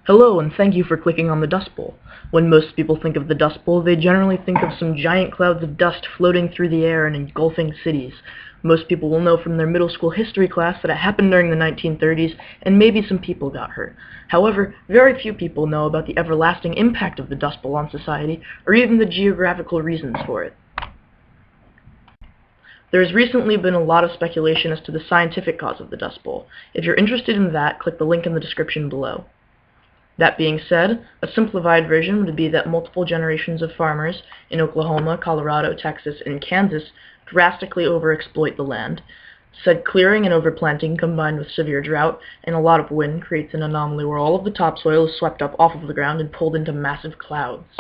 Hello, and thank you for clicking on the Dust Bowl. When most people think of the Dust Bowl, they generally think of some giant clouds of dust floating through the air and engulfing cities. Most people will know from their middle school history class that it happened during the 1930s, and maybe some people got hurt. However, very few people know about the everlasting impact of the Dust Bowl on society, or even the geographical reasons for it. There has recently been a lot of speculation as to the scientific cause of the Dust Bowl. If you're interested in that, click the link in the description below. That being said, a simplified version would be that multiple generations of farmers in Oklahoma, Colorado, Texas, and Kansas drastically overexploit the land. Said clearing and overplanting combined with severe drought and a lot of wind creates an anomaly where all of the topsoil is swept up off of the ground and pulled into massive clouds.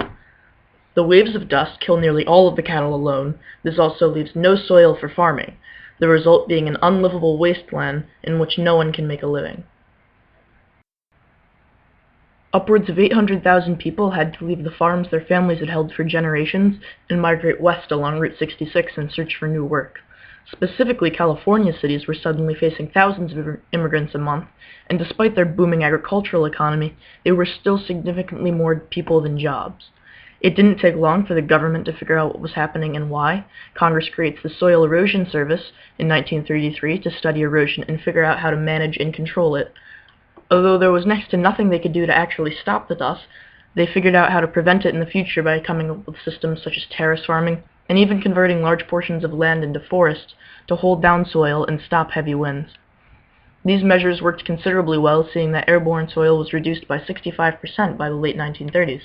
The waves of dust kill nearly all of the cattle alone. This also leaves no soil for farming, the result being an unlivable wasteland in which no one can make a living. Upwards of 800,000 people had to leave the farms their families had held for generations and migrate west along Route 66 in search for new work. Specifically, California cities were suddenly facing thousands of immigrants a month, and despite their booming agricultural economy, there were still significantly more people than jobs. It didn't take long for the government to figure out what was happening and why. Congress creates the Soil Erosion Service in 1933 to study erosion and figure out how to manage and control it. Although there was next to nothing they could do to actually stop the dust, they figured out how to prevent it in the future by coming up with systems such as terrace farming and even converting large portions of land into forests to hold down soil and stop heavy winds. These measures worked considerably well, seeing that airborne soil was reduced by 65% by the late 1930s.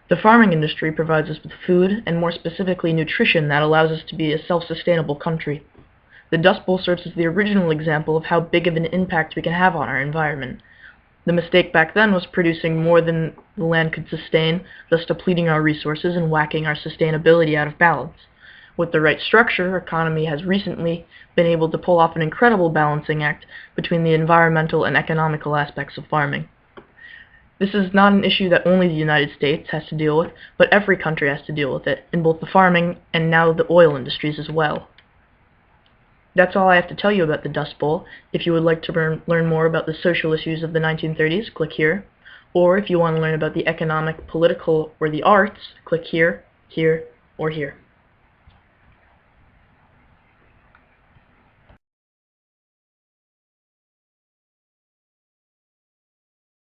The farming industry provides us with food, and more specifically nutrition, that allows us to be a self-sustainable country. The Dust Bowl serves as the original example of how big of an impact we can have on our environment. The mistake back then was producing more than the land could sustain, thus depleting our resources and whacking our sustainability out of balance. With the right structure, our economy has recently been able to pull off an incredible balancing act between the environmental and economical aspects of farming. This is not an issue that only the United States has to deal with, but every country has to deal with it, in both the farming and now the oil industries as well. That's all I have to tell you about the Dust Bowl. If you would like to learn more about the social issues of the 1930s, click here. Or if you want to learn about the economic, political, or the arts, click here, here, or here.